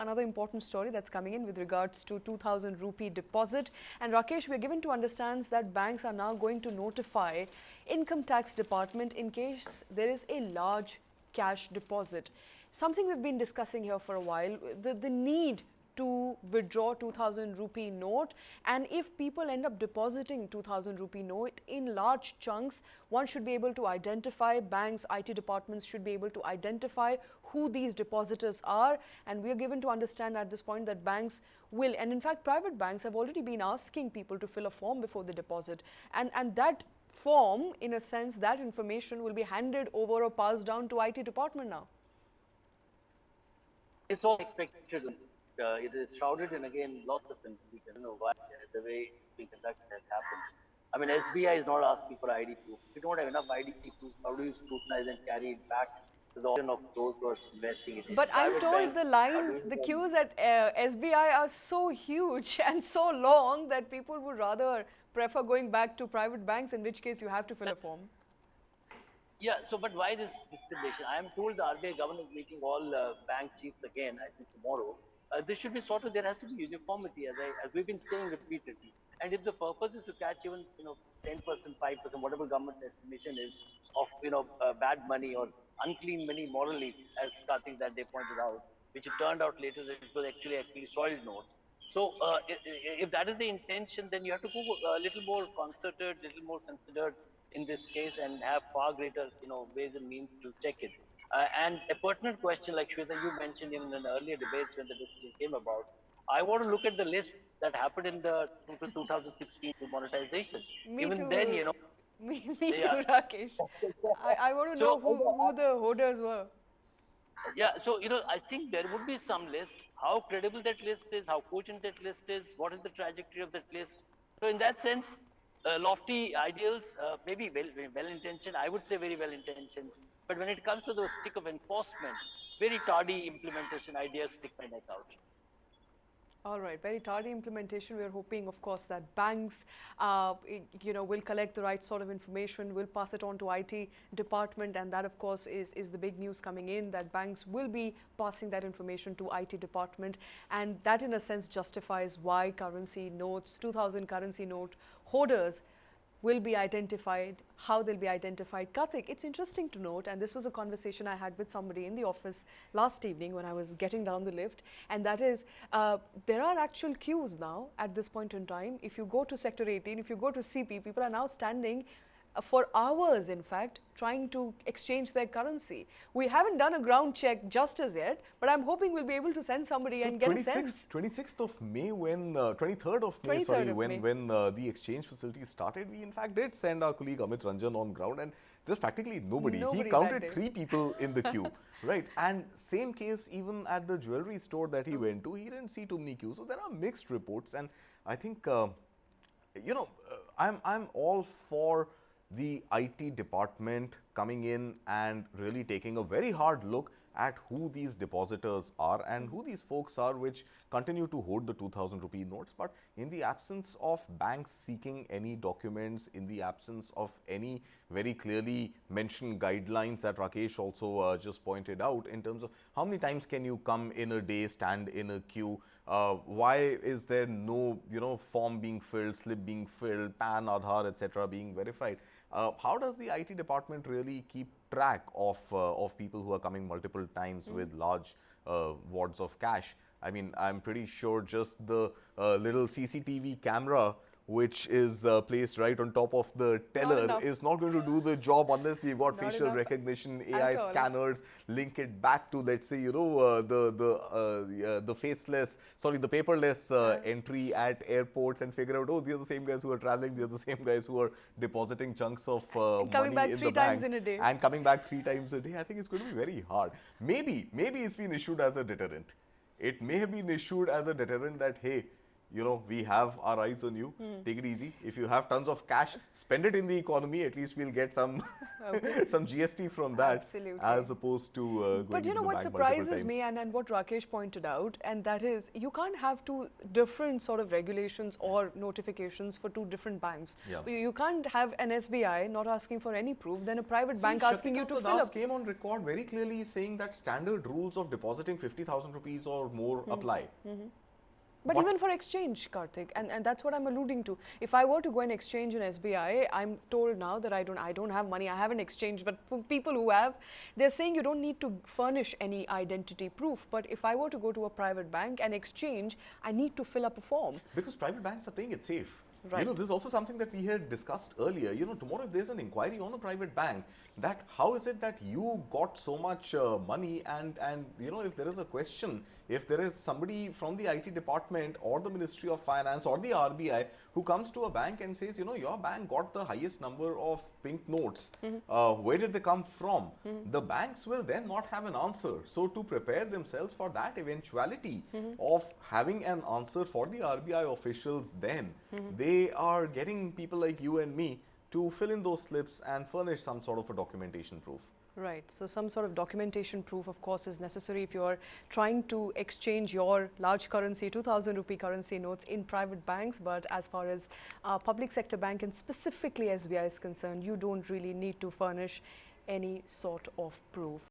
Another important story that's coming in with regards to 2000 rupee deposit. And Rakesh, we're given to understand that banks are now going to notify income tax department in case there is a large cash deposit. Something we've been discussing here for a while, the need to withdraw 2000 rupee note, and if people end up depositing 2000 rupee note in large chunks, one should be able to identify, banks, IT departments should be able to identify who these depositors are, and we are given to understand at this point that banks will, and in fact private banks have already been asking people to fill a form before the deposit, and that form, in a sense, that information will be handed over or passed down to IT department now. It's all expected. It is shrouded in, again, lots of confusion. I don't know why the way it's being conducted has happened. I mean, SBI is not asking for ID proof. If you don't have enough ID proof, how do you scrutinize and carry it back to the option of those who are investing it in? But I'm told the lines, the queues at SBI are so huge and so long that people would rather prefer going back to private banks, in which case you have to fill a form. Yeah, so but why this discrimination? I am told the RBI governor is meeting all bank chiefs again, I think tomorrow. This should be sorted. There has to be uniformity, as we've been saying repeatedly. And if the purpose is to catch even 10%, 5%, whatever government estimation is of bad money or unclean money morally, as Karthik that they pointed out, which it turned out later that it was actually soiled note. So if that is the intention, then you have to go a little more concerted, little more considered in this case, and have far greater ways and means to check it. And a pertinent question, like Shweta, you mentioned in an earlier debates when the decision came about, I want to look at the list that happened in the 2016 demonetization. Me Even too. then, Me too, Rakesh. I want to know who the holders were. Yeah, so I think there would be some list. How credible that list is, how cogent that list is, what is the trajectory of that list. So in that sense, lofty ideals, maybe well intentioned. I would say very well intentioned. But when it comes to the stick of enforcement, very tardy implementation ideas stick my neck out. All right, very tardy implementation. We are hoping, of course, that banks, will collect the right sort of information, will pass it on to IT department, and that, of course, is the big news coming in, that banks will be passing that information to IT department, and that, in a sense, justifies why currency notes, 2000 currency note holders will be identified, how they'll be identified. Karthik, it's interesting to note, and this was a conversation I had with somebody in the office last evening when I was getting down the lift, and that is, there are actual queues now at this point in time. If you go to Sector 18, if you go to CP, people are now standing for hours, in fact, trying to exchange their currency. We haven't done a ground check just as yet, but I'm hoping we'll be able to send somebody and get a sense. 26th of May, when 23rd of May, sorry, when the exchange facility started, we in fact did send our colleague Amit Ranjan on ground, and there's practically nobody. He counted 3 people in the queue, right? And same case even at the jewelry store that he went to, he didn't see too many queues. So there are mixed reports, and I think I'm all for the IT department coming in and really taking a very hard look at who these depositors are and who these folks are which continue to hoard the 2000 rupee notes. But in the absence of banks seeking any documents, in the absence of any very clearly mentioned guidelines that Rakesh also just pointed out in terms of how many times can you come in a day, stand in a queue, why is there no form being filled, slip being filled, PAN, Aadhaar, etc. being verified. How does the IT department really keep track of people who are coming multiple times with large wads of cash? I mean, I'm pretty sure just the little CCTV camera which is placed right on top of the teller is not going to do the job unless we've got facial recognition, AI scanners, link it back to, let's say, the faceless, sorry, the paperless entry at airports, and figure out, oh, these are the same guys who are traveling, these are the same guys who are depositing chunks of money in the bank and coming back 3 times a day. I think it's going to be very hard. Maybe it's been issued as a deterrent. It may have been issued as a deterrent that, hey, you know, we have our eyes on you. Take it easy. If you have tons of cash, spend it in the economy. At least we'll get some some GST from that, Absolutely. as opposed to going But you into know the what bank surprises multiple me, times. and what Rakesh pointed out, and that is you can't have two different sort of regulations or notifications for two different banks. Yeah. You can't have an SBI not asking for any proof, then a private bank See, asking you to Shaktikant fill Das up. came on record very clearly saying that standard rules of depositing 50,000 rupees or more apply. But What- even for exchange, Karthik, and that's what I'm alluding to. If I were to go and exchange in SBI, I'm told now that I don't have money, I haven't exchanged. But for people who have, they're saying you don't need to furnish any identity proof. But if I were to go to a private bank and exchange, I need to fill up a form. Because private banks are playing it safe. Right. You know, this is also something that we had discussed earlier. You know, tomorrow if there's an inquiry on a private bank, that how is it that you got so much money, and you know, if there is a question, if there is somebody from the IT department or the Ministry of Finance or the RBI who comes to a bank and says, you know, your bank got the highest number of pink notes, where did they come from? The banks will then not have an answer. So to prepare themselves for that eventuality of having an answer for the RBI officials, then they are getting people like you and me to fill in those slips and furnish some sort of a documentation proof. Right. So some sort of documentation proof, of course, is necessary if you're trying to exchange your large currency, 2,000 rupee currency notes in private banks. But as far as public sector bank and specifically SBI is concerned, you don't really need to furnish any sort of proof.